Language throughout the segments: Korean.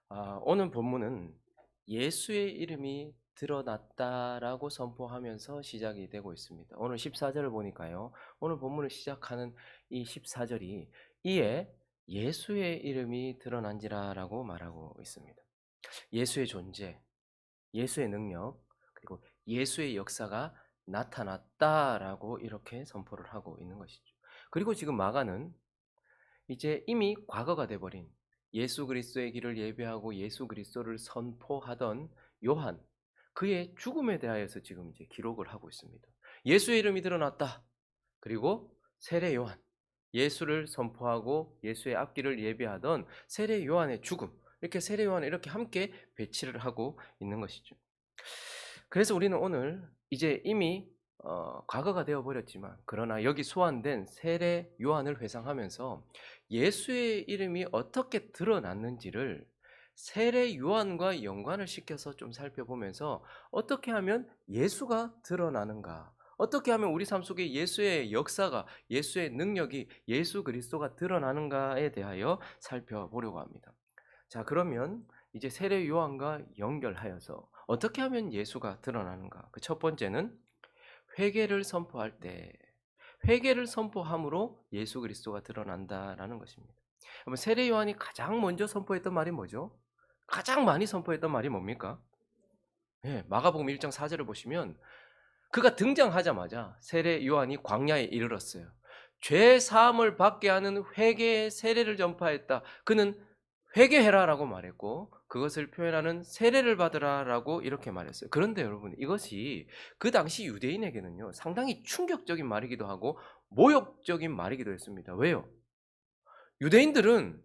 오늘 본문은 예수의 이름이 드러났다라고 선포하면서 시작이 되고 있습니다. 오늘 14절을 보니까요. 오늘 본문을 시작하는 이 14절이 이에 예수의 이름이 드러난지라라고 말하고 있습니다. 예수의 존재, 예수의 능력, 그리고 예수의 역사가 나타났다라고 이렇게 선포를 하고 있는 것이죠. 그리고 지금 마가는 이제 이미 과거가 돼버린 예수 그리스도의 길을 예배하고 예수 그리스도를 선포하던 요한, 그의 죽음에 대하여서 지금 이제 기록을 하고 있습니다. 예수의 이름이 드러났다. 그리고 세례 요한, 예수를 선포하고 예수의 앞길을 예배하던 세례 요한의 죽음, 이렇게 세례 요한을 이렇게 함께 배치를 하고 있는 것이죠. 그래서 우리는 오늘 이제 이미 과거가 되어 버렸지만, 그러나 여기 소환된 세례 요한을 회상하면서 예수의 이름이 어떻게 드러났는지를 세례 요한과 연관을 시켜서 좀 살펴보면서 어떻게 하면 예수가 드러나는가, 어떻게 하면 우리 삶 속에 예수의 역사가, 예수의 능력이, 예수 그리스도가 드러나는가에 대하여 살펴보려고 합니다. 자, 그러면 이제 세례 요한과 연결하여서 어떻게 하면 예수가 드러나는가? 그 첫 번째는 회개를 선포할 때, 회개를 선포함으로 예수 그리스도가 드러난다라는 것입니다. 그러면 세례 요한이 가장 먼저 선포했던 말이 뭐죠? 가장 많이 선포했던 말이 뭡니까? 예, 마가복음 1장 4절을 보시면 그가 등장하자마자 세례 요한이 광야에 이르렀어요. 죄 사함을 받게 하는 회개의 세례를 전파했다. 그는 회개해라라고 말했고, 그것을 표현하는 세례를 받으라라고 이렇게 말했어요. 그런데 여러분, 이것이 그 당시 유대인에게는요, 상당히 충격적인 말이기도 하고 모욕적인 말이기도 했습니다. 왜요? 유대인들은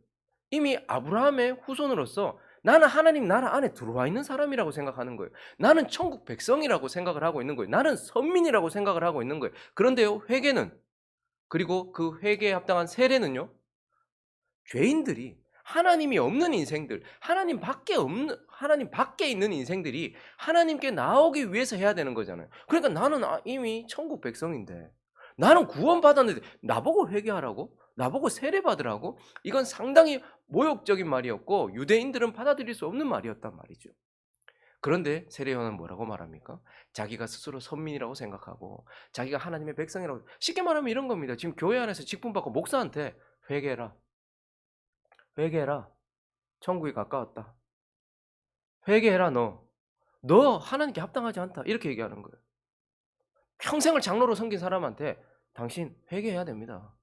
이미 아브라함의 후손으로서 나는 하나님 나라 안에 들어와 있는 사람이라고 생각하는 거예요. 나는 천국 백성이라고 생각을 하고 있는 거예요. 나는 선민이라고 생각을 하고 있는 거예요. 그런데요, 회개는, 그리고 그 회개에 합당한 세례는요, 죄인들이, 하나님이 없는 인생들, 하나님 밖에 있는 인생들이 하나님께 나오기 위해서 해야 되는 거잖아요. 그러니까 나는 이미 천국 백성인데, 나는 구원받았는데 나보고 회개하라고? 나보고 세례 받으라고? 이건 상당히 모욕적인 말이었고 유대인들은 받아들일 수 없는 말이었단 말이죠. 그런데 세례 요한은 뭐라고 말합니까? 자기가 스스로 선민이라고 생각하고 자기가 하나님의 백성이라고, 쉽게 말하면 이런 겁니다. 지금 교회 안에서 직분받고 목사한테 회개해라, 회개해라, 천국이 가까웠다, 회개해라, 너 하나님께 합당하지 않다, 이렇게 얘기하는 거예요. 평생을 장로로 섬긴 사람한테 당신 회개해야 됩니다.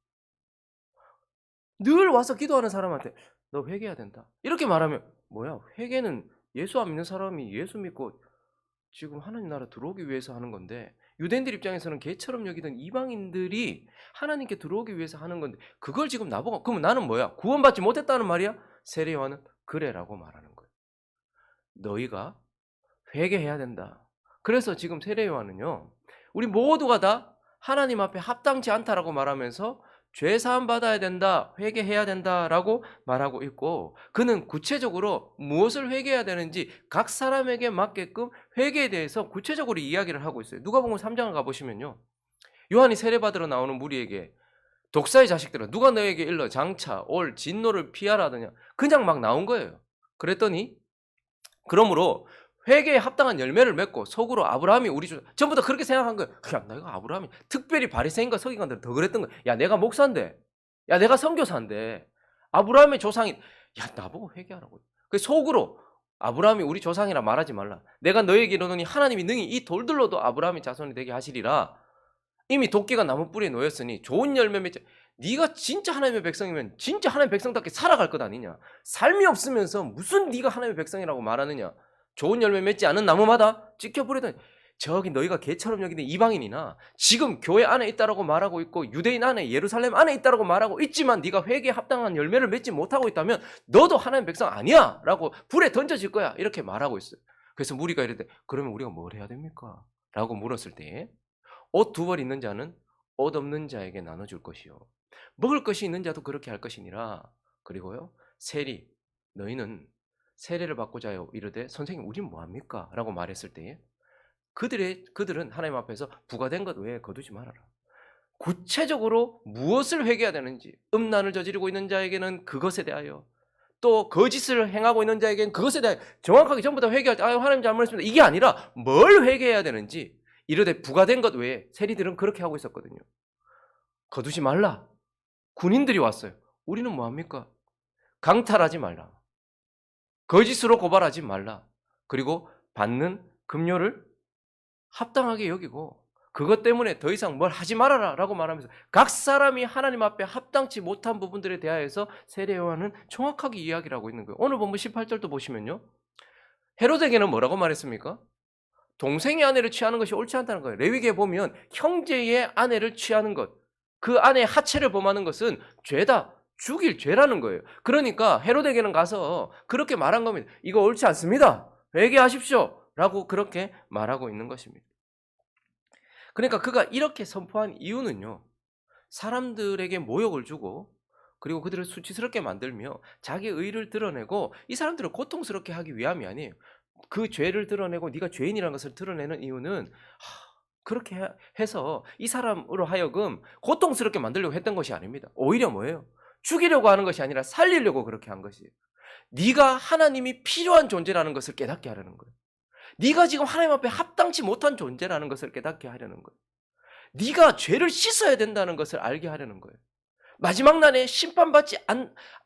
늘 와서 기도하는 사람한테 너 회개해야 된다, 이렇게 말하면 뭐야, 회개는 예수 안 믿는 사람이 예수 믿고 지금 하나님 나라 들어오기 위해서 하는 건데, 유대인들 입장에서는 개처럼 여기던 이방인들이 하나님께 들어오기 위해서 하는 건데, 그걸 지금 나보고, 그러면 나는 뭐야, 구원받지 못했다는 말이야? 세례 요한은 그래라고 말하는 거예요. 너희가 회개해야 된다. 그래서 지금 세례 요한은요, 우리 모두가 다 하나님 앞에 합당치 않다라고 말하면서 죄 사함 받아야 된다, 회개해야 된다라고 말하고 있고, 그는 구체적으로 무엇을 회개해야 되는지 각 사람에게 맞게끔 회개에 대해서 구체적으로 이야기를 하고 있어요. 누가복음 3장을 가 보시면요, 요한이 세례 받으러 나오는 무리에게 독사의 자식들아, 누가 너에게 일러 장차 올 진노를 피하라 하더냐, 그냥 막 나온 거예요. 그랬더니 그러므로 회개에 합당한 열매를 맺고 속으로 아브라함이 우리 주, 전부 다 그렇게 생각한 거예요. 야, 내가 아브라함이, 특별히 바리새인과 서기관들은 더 그랬던 거예요. 야, 내가 목사인데, 야, 내가 선교사인데 아브라함의 조상이, 야, 나보고 회개하라고. 그 속으로 아브라함이 우리 조상이라 말하지 말라. 내가 너에게 이르노니 하나님이 능히 이 돌들로도 아브라함의 자손이 되게 하시리라. 이미 도끼가 나무 뿌리에 놓였으니 좋은 열매 맺자. 네가 진짜 하나님의 백성이면 진짜 하나님의 백성답게 살아갈 것 아니냐. 삶이 없으면서 무슨 네가 하나님의 백성이라고 말하느냐. 좋은 열매 맺지 않은 나무마다 지켜버리더니, 저기 너희가 개처럼 여기는 이방인이나 지금 교회 안에 있다라고 말하고 있고 유대인 안에, 예루살렘 안에 있다라고 말하고 있지만 네가 회개에 합당한 열매를 맺지 못하고 있다면 너도 하나님의 백성 아니야 라고 불에 던져질 거야, 이렇게 말하고 있어요. 그래서 무리가 이럴 때, 그러면 우리가 뭘 해야 됩니까? 라고 물었을 때, 옷 두 벌 있는 자는 옷 없는 자에게 나눠줄 것이요, 먹을 것이 있는 자도 그렇게 할 것이니라. 그리고요, 세리, 너희는 세례를 받고자 하여 이르되 선생님 우린 뭐합니까? 라고 말했을 때에 그들은 하나님 앞에서 부과된 것 외에 거두지 말아라. 구체적으로 무엇을 회개해야 되는지, 음란을 저지르고 있는 자에게는 그것에 대하여, 또 거짓을 행하고 있는 자에게는 그것에 대해 정확하게 전부 다 회개할 때 하나님 잘못했습니다. 이게 아니라 뭘 회개해야 되는지 이르되 부과된 것 외에 세리들은 그렇게 하고 있었거든요. 거두지 말라. 군인들이 왔어요. 우리는 뭐합니까? 강탈하지 말라. 거짓으로 고발하지 말라. 그리고 받는 급료를 합당하게 여기고 그것 때문에 더 이상 뭘 하지 말아라 라고 말하면서 각 사람이 하나님 앞에 합당치 못한 부분들에 대하여서 세례 요한은 정확하게 이야기를 하고 있는 거예요. 오늘 본문 18절도 보시면요. 헤로데게는 뭐라고 말했습니까? 동생의 아내를 취하는 것이 옳지 않다는 거예요. 레위기에 보면 형제의 아내를 취하는 것, 그 아내의 하체를 범하는 것은 죄다. 죽일 죄라는 거예요. 그러니까 헤로데게는 가서 그렇게 말한 겁니다. 이거 옳지 않습니다. 회개하십시오. 라고 그렇게 말하고 있는 것입니다. 그러니까 그가 이렇게 선포한 이유는요. 사람들에게 모욕을 주고 그리고 그들을 수치스럽게 만들며 자기의 의를 드러내고 이 사람들을 고통스럽게 하기 위함이 아니에요. 그 죄를 드러내고 네가 죄인이라는 것을 드러내는 이유는 그렇게 해서 이 사람으로 하여금 고통스럽게 만들려고 했던 것이 아닙니다. 오히려 뭐예요? 죽이려고 하는 것이 아니라 살리려고 그렇게 한 것이에요. 네가 하나님이 필요한 존재라는 것을 깨닫게 하려는 거예요. 네가 지금 하나님 앞에 합당치 못한 존재라는 것을 깨닫게 하려는 거예요. 네가 죄를 씻어야 된다는 것을 알게 하려는 거예요. 마지막 날에 심판받지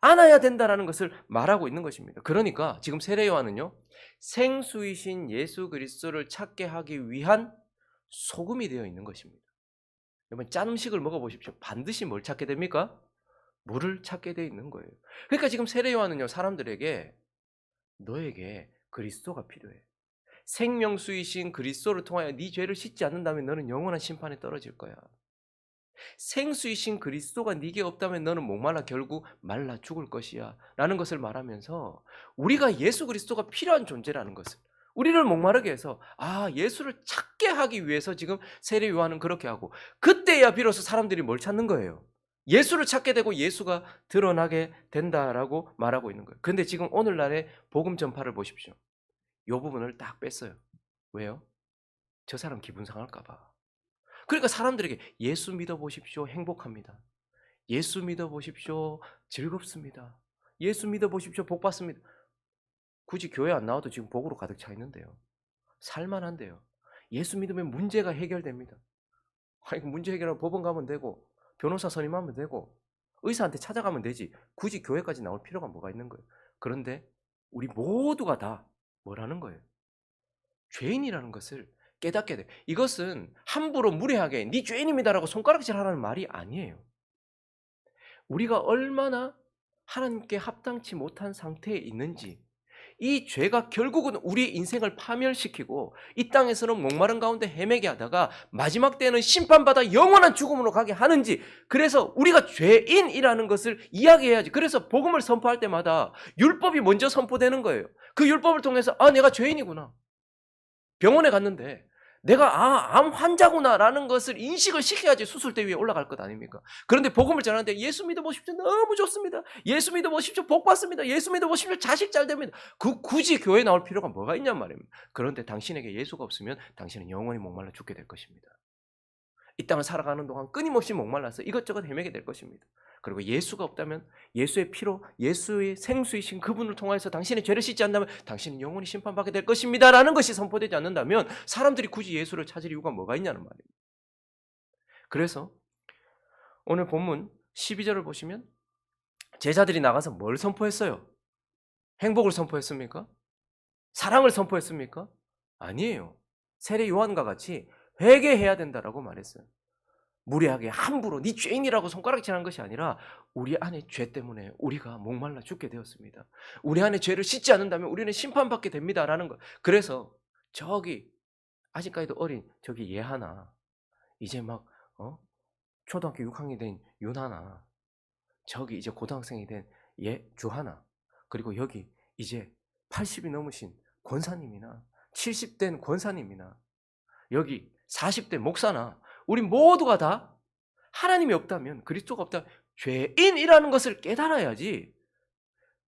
않아야 된다는 것을 말하고 있는 것입니다. 그러니까 지금 세례 요한은요. 생수이신 예수 그리스도를 찾게 하기 위한 소금이 되어 있는 것입니다. 여러분 짠 음식을 먹어보십시오. 반드시 뭘 찾게 됩니까? 물을 찾게 되어 있는 거예요. 그러니까 지금 세례 요한은요. 사람들에게 너에게 그리스도가 필요해. 생명수이신 그리스도를 통하여 네 죄를 씻지 않는다면 너는 영원한 심판에 떨어질 거야. 생수이신 그리스도가 네게 없다면 너는 목말라 결국 말라 죽을 것이야 라는 것을 말하면서 우리가 예수 그리스도가 필요한 존재라는 것을 우리를 목마르게 해서 예수를 찾게 하기 위해서 지금 세례 요한은 그렇게 하고 그때야 비로소 사람들이 뭘 찾는 거예요. 예수를 찾게 되고 예수가 드러나게 된다라고 말하고 있는 거예요. 그런데 지금 오늘날의 복음 전파를 보십시오. 이 부분을 딱 뺐어요. 왜요? 저 사람 기분 상할까 봐. 그러니까 사람들에게 예수 믿어보십시오. 행복합니다. 예수 믿어보십시오. 즐겁습니다. 예수 믿어보십시오. 복 받습니다. 굳이 교회 안 나와도 지금 복으로 가득 차 있는데요. 살만한데요. 예수 믿으면 문제가 해결됩니다. 문제 해결하면 법원 가면 되고 변호사 선임하면 되고 의사한테 찾아가면 되지. 굳이 교회까지 나올 필요가 뭐가 있는 거예요. 그런데 우리 모두가 다 뭐라는 거예요? 죄인이라는 것을 깨닫게 돼. 이것은 함부로 무례하게 네 죄인입니다라고 손가락질하라는 말이 아니에요. 우리가 얼마나 하나님께 합당치 못한 상태에 있는지 이 죄가 결국은 우리 인생을 파멸시키고 이 땅에서는 목마른 가운데 헤매게 하다가 마지막 때는 심판받아 영원한 죽음으로 가게 하는지 그래서 우리가 죄인이라는 것을 이야기해야지. 그래서 복음을 선포할 때마다 율법이 먼저 선포되는 거예요. 그 율법을 통해서 내가 죄인이구나. 병원에 갔는데 내가 암 환자구나라는 것을 인식을 시켜야지 수술대 위에 올라갈 것 아닙니까? 그런데 복음을 전하는데 예수 믿어보십시오. 너무 좋습니다. 예수 믿어보십시오. 복 받습니다. 예수 믿어보십시오. 자식 잘 됩니다. 굳이 교회 나올 필요가 뭐가 있냔 말입니다. 그런데 당신에게 예수가 없으면 당신은 영원히 목말라 죽게 될 것입니다. 이 땅을 살아가는 동안 끊임없이 목말라서 이것저것 헤매게 될 것입니다. 그리고 예수가 없다면 예수의 피로 예수의 생수이신 그분을 통해서 당신의 죄를 씻지 않는다면 당신은 영원히 심판받게 될 것입니다 라는 것이 선포되지 않는다면 사람들이 굳이 예수를 찾을 이유가 뭐가 있냐는 말입니다. 그래서 오늘 본문 12절을 보시면 제자들이 나가서 뭘 선포했어요? 행복을 선포했습니까? 사랑을 선포했습니까? 아니에요. 세례 요한과 같이 회개해야 된다라고 말했어요. 무례하게 함부로 네 죄인이라고 손가락질하는 것이 아니라 우리 안에 죄 때문에 우리가 목말라 죽게 되었습니다. 우리 안에 죄를 씻지 않는다면 우리는 심판받게 됩니다라는 것. 그래서 저기 아직까지도 어린 저기 예하나 이제 막 초등학교 6학년이 된 윤하나 저기 이제 고등학생이 된 주하나 그리고 여기 이제 80이 넘으신 권사님이나 70된 권사님이나 여기 40대 목사나 우리 모두가 다 하나님이 없다면 그리스도가 없다면 죄인이라는 것을 깨달아야지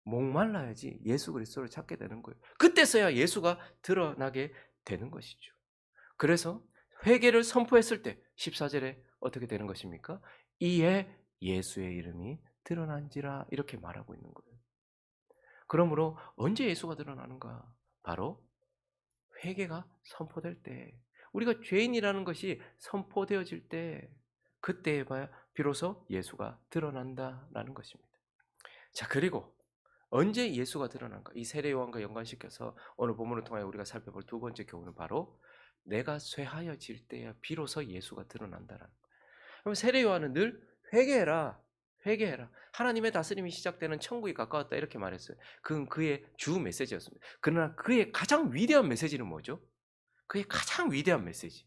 목말라야지 예수 그리스도를 찾게 되는 거예요. 그때서야 예수가 드러나게 되는 것이죠. 그래서 회개를 선포했을 때 14절에 어떻게 되는 것입니까? 이에 예수의 이름이 드러난지라 이렇게 말하고 있는 거예요. 그러므로 언제 예수가 드러나는가? 바로 회개가 선포될 때, 우리가 죄인이라는 것이 선포되어질 때, 그때에 봐야 비로소 예수가 드러난다라는 것입니다. 자, 그리고 언제 예수가 드러난가? 이 세례 요한과 연관시켜서 오늘 본문을 통하여 우리가 살펴볼 두 번째 교훈은 바로 내가 쇠하여질 때야 비로소 예수가 드러난다라는 거예요. 그럼 세례 요한은 늘 회개해라, 회개해라. 하나님의 다스림이 시작되는 천국이 가까웠다 이렇게 말했어요. 그건 그의 주 메시지였습니다. 그러나 그의 가장 위대한 메시지는 뭐죠? 그의 가장 위대한 메시지,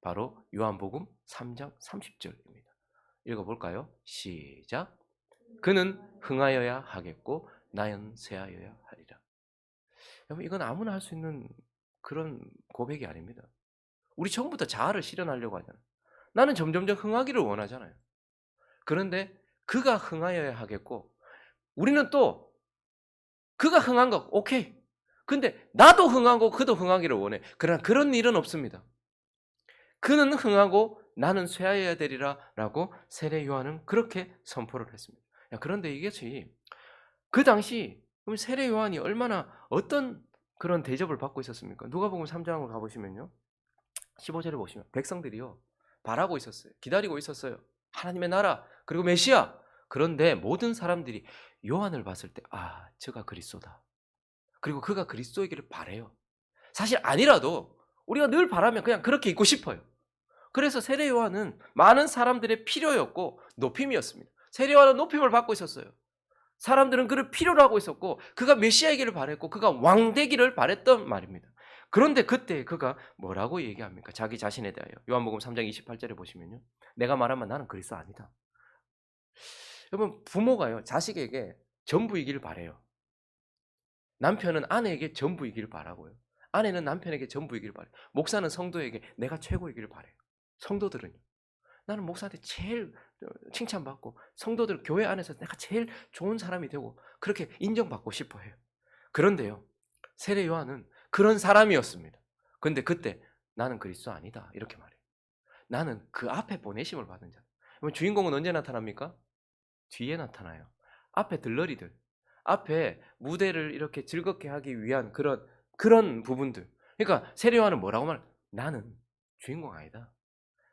바로 요한복음 3장 30절입니다. 읽어볼까요? 시작. 그는 흥하여야 하겠고 나는 쇠하여야 하리라. 여러분, 이건 아무나 할 수 있는 그런 고백이 아닙니다. 우리 처음부터 자아를 실현하려고 하잖아요. 나는 점점점 흥하기를 원하잖아요. 그런데 그가 흥하여야 하겠고, 우리는 또 그가 흥한 거 오케이. 근데 나도 흥하고 그도 흥하기를 원해. 그러나 그런 일은 없습니다. 그는 흥하고 나는 쇠하여야 되리라 라고 세례 요한은 그렇게 선포를 했습니다. 그런데 이것이 그 당시 세례 요한이 얼마나 어떤 그런 대접을 받고 있었습니까? 누가복음 3장을 가보시면요, 15절에 보시면 백성들이요 바라고 있었어요. 기다리고 있었어요. 하나님의 나라 그리고 메시아. 그런데 모든 사람들이 요한을 봤을 때 저가 그리스도다. 그리고 그가 그리스도이기를 바래요. 사실 아니라도 우리가 늘 바라면 그냥 그렇게 있고 싶어요. 그래서 세례 요한은 많은 사람들의 필요였고 높임이었습니다. 세례 요한은 높임을 받고 있었어요. 사람들은 그를 필요로 하고 있었고 그가 메시아이기를 바랬고 그가 왕 되기를 바랬던 말입니다. 그런데 그때 그가 뭐라고 얘기합니까? 자기 자신에 대하여. 요한복음 3장 28절에 보시면요, 내가 말하면 나는 그리스도 아니다. 여러분, 부모가요 자식에게 전부이기를 바래요. 남편은 아내에게 전부이기를 바라고요. 아내는 남편에게 전부이기를 바래요. 목사는 성도에게 내가 최고이기를 바래요. 성도들은요, 나는 목사한테 제일 칭찬받고 성도들 교회 안에서 내가 제일 좋은 사람이 되고 그렇게 인정받고 싶어 해요. 그런데요, 세례 요한은 그런 사람이었습니다. 그런데 그때 나는 그리스도 아니다 이렇게 말해요. 나는 그 앞에 보내심을 받은 자. 그럼 주인공은 언제 나타납니까? 뒤에 나타나요. 앞에 들러리들, 앞에 무대를 이렇게 즐겁게 하기 위한 그런 부분들. 그러니까 세례 요한은 뭐라고 말해? 나는 주인공 아니다.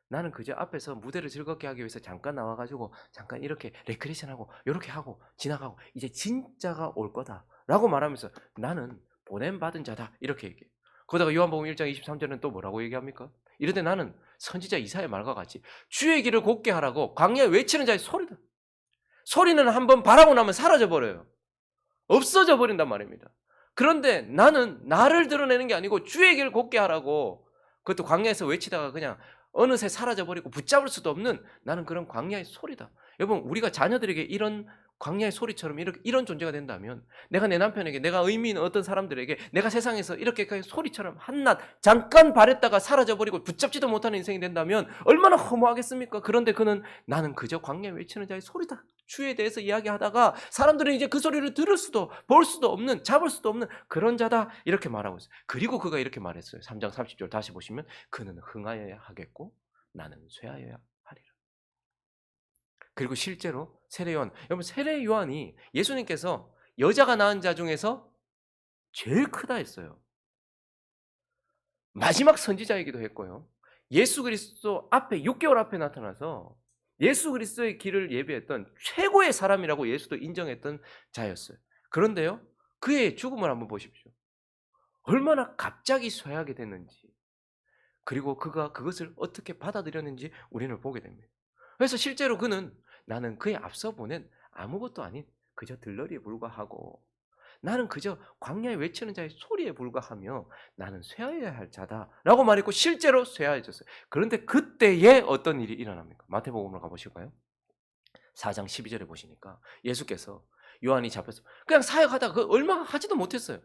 나는 그저 앞에서 무대를 즐겁게 하기 위해서 잠깐 나와가지고 잠깐 이렇게 레크레이션하고 이렇게 하고 지나가고 이제 진짜가 올 거다라고 말하면서 나는 보냄받은 자다 이렇게 얘기해요. 거기다가 요한복음 1장 23절은 또 뭐라고 얘기합니까? 이르되 나는 선지자 이사야의 말과 같이 주의 길을 곱게 하라고 광야에 외치는 자의 소리다. 소리는 한번 바라고 나면 사라져 버려요. 없어져 버린단 말입니다. 그런데 나는 나를 드러내는 게 아니고 주의 길을 곱게 하라고, 그것도 광야에서 외치다가 그냥 어느새 사라져버리고 붙잡을 수도 없는 나는 그런 광야의 소리다. 여러분, 우리가 자녀들에게 이런 광야의 소리처럼 이런 존재가 된다면, 내가 내 남편에게, 내가 의미 있는 어떤 사람들에게, 내가 세상에서 이렇게 소리처럼 한낱 잠깐 바랬다가 사라져버리고 붙잡지도 못하는 인생이 된다면 얼마나 허무하겠습니까? 그런데 그는 나는 그저 광야에 외치는 자의 소리다. 주에 대해서 이야기하다가 사람들은 이제 그 소리를 들을 수도 볼 수도 없는, 잡을 수도 없는 그런 자다 이렇게 말하고 있어요. 그리고 그가 이렇게 말했어요. 3장 30절 다시 보시면 그는 흥하여야 하겠고 나는 쇠하여야 하리라. 그리고 실제로 세례 요한, 여러분 세례 요한이 예수님께서 여자가 낳은 자 중에서 제일 크다 했어요. 마지막 선지자이기도 했고요. 예수 그리스도 앞에 6개월 앞에 나타나서 예수 그리스도의 길을 예비했던 최고의 사람이라고 예수도 인정했던 자였어요. 그런데요, 그의 죽음을 한번 보십시오. 얼마나 갑자기 쇠하게 됐는지, 그리고 그가 그것을 어떻게 받아들였는지 우리는 보게 됩니다. 그래서 실제로 그는 나는 그에 앞서 보낸 아무것도 아닌 그저 들러리에 불과하고 나는 그저 광야에 외치는 자의 소리에 불과하며 나는 쇠하여야 할 자다라고 말했고 실제로 쇠하여졌어요. 그런데 그때에 어떤 일이 일어납니까? 마태복음으로 가보실까요? 4장 12절에 보시니까 예수께서 요한이 잡혀서 그냥 사역하다가 얼마 하지도 못했어요.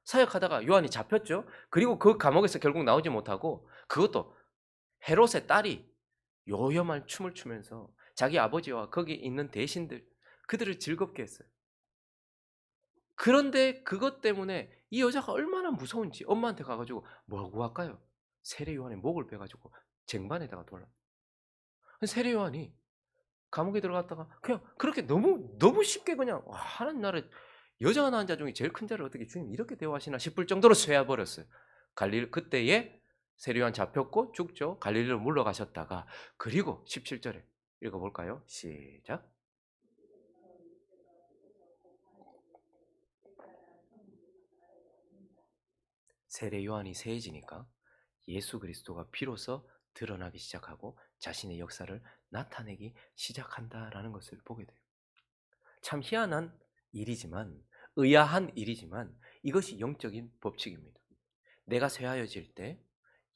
사역하다가 요한이 잡혔죠. 그리고 그 감옥에서 결국 나오지 못하고 그것도 헤롯의 딸이 요염한 춤을 추면서 자기 아버지와 거기 있는 대신들 그들을 즐겁게 했어요. 그런데 그것 때문에 이 여자가 얼마나 무서운지 엄마한테 가가지고 뭐하고 할까요? 세례 요한의 목을 빼가지고 쟁반에다가 돌라. 세례 요한이 감옥에 들어갔다가 그냥 그렇게 너무 쉽게 그냥 하나님 나라에 여자가 낳은 자 중에 제일 큰 자를 어떻게 주님 이렇게 대우하시나 싶을 정도로 쇠야 버렸어요. 그때에 세례요한 잡혔고 죽죠. 갈릴리로 물러가셨다가 그리고 17절에 읽어 볼까요? 시작. 세례 요한이 세해지니까 예수 그리스도가 비로소 드러나기 시작하고 자신의 역사를 나타내기 시작한다라는 것을 보게 돼요. 참 희한한 일이지만 의아한 일이지만 이것이 영적인 법칙입니다. 내가 쇠하여질 때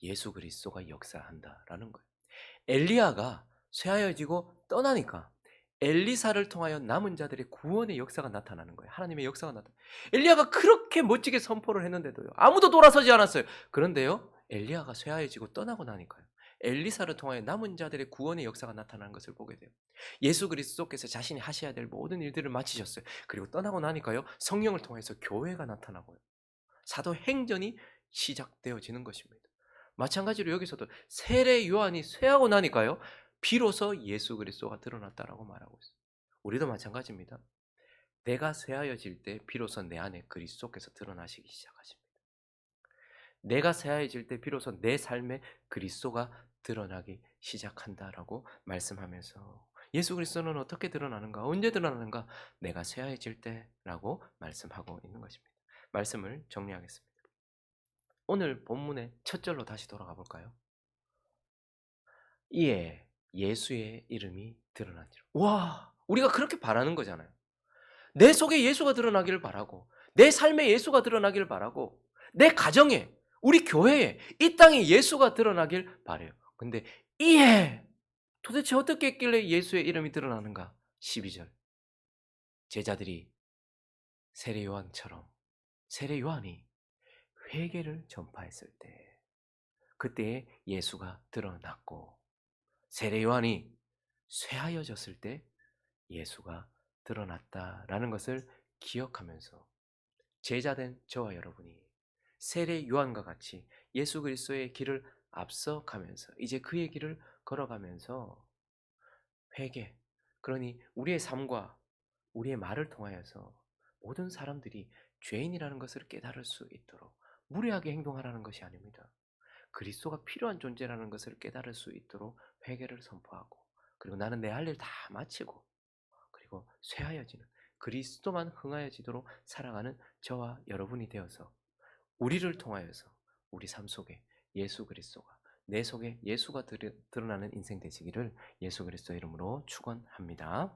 예수 그리스도가 역사한다라는 거예요. 엘리야가 쇠하여지고 떠나니까 엘리사를 통하여 남은 자들의 구원의 역사가 나타나는 거예요. 하나님의 역사가 나타나. 엘리야가 그렇게 멋지게 선포를 했는데도요. 아무도 돌아서지 않았어요. 그런데요. 엘리야가 쇠하여지고 떠나고 나니까요. 엘리사를 통하여 남은 자들의 구원의 역사가 나타나는 것을 보게 돼요. 예수 그리스도께서 자신이 하셔야 될 모든 일들을 마치셨어요. 그리고 떠나고 나니까요. 성령을 통해서 교회가 나타나고요. 사도행전이 시작되어지는 것입니다. 마찬가지로 여기서도 세례 요한이 쇠하고 나니까요. 비로소 예수 그리스도가 드러났다라고 말하고 있어요. 우리도 마찬가지입니다. 내가 쇠하여질 때 비로소 내 안에 그리스도께서 드러나시기 시작하십니다. 내가 쇠하여질 때 비로소 내 삶에 그리스도가 드러나기 시작한다라고 말씀하면서 예수 그리스도는 어떻게 드러나는가? 언제 드러나는가? 내가 쇠하여질 때라고 말씀하고 있는 것입니다. 말씀을 정리하겠습니다. 오늘 본문의 첫 절로 다시 돌아가 볼까요? 이에 예수의 이름이 드러나니라. 와, 우리가 그렇게 바라는 거잖아요. 내 속에 예수가 드러나기를 바라고, 내 삶에 예수가 드러나기를 바라고, 내 가정에, 우리 교회에, 이 땅에 예수가 드러나길 바래요. 근데 이에 도대체 어떻게 했길래 예수의 이름이 드러나는가? 12절. 제자들이 세례 요한처럼 세례 요한이 회개를 전파했을 때 그때에 예수가 드러났고 세례 요한이 쇠하여졌을 때 예수가 드러났다라는 것을 기억하면서 제자된 저와 여러분이 세례 요한과 같이 예수 그리스도의 길을 앞서가면서 이제 그의 길을 걸어가면서 회개, 그러니 우리의 삶과 우리의 말을 통하여서 모든 사람들이 죄인이라는 것을 깨달을 수 있도록 무례하게 행동하라는 것이 아닙니다. 그리스도가 필요한 존재라는 것을 깨달을 수 있도록 회개를 선포하고 그리고 나는 내 할 일 다 마치고 그리고 쇠하여지는 그리스도만 흥하여지도록 살아가는 저와 여러분이 되어서 우리를 통하여서 우리 삶 속에 예수 그리스도가 내 속에 예수가 드러나는 인생 되시기를 예수 그리스도 이름으로 축원합니다.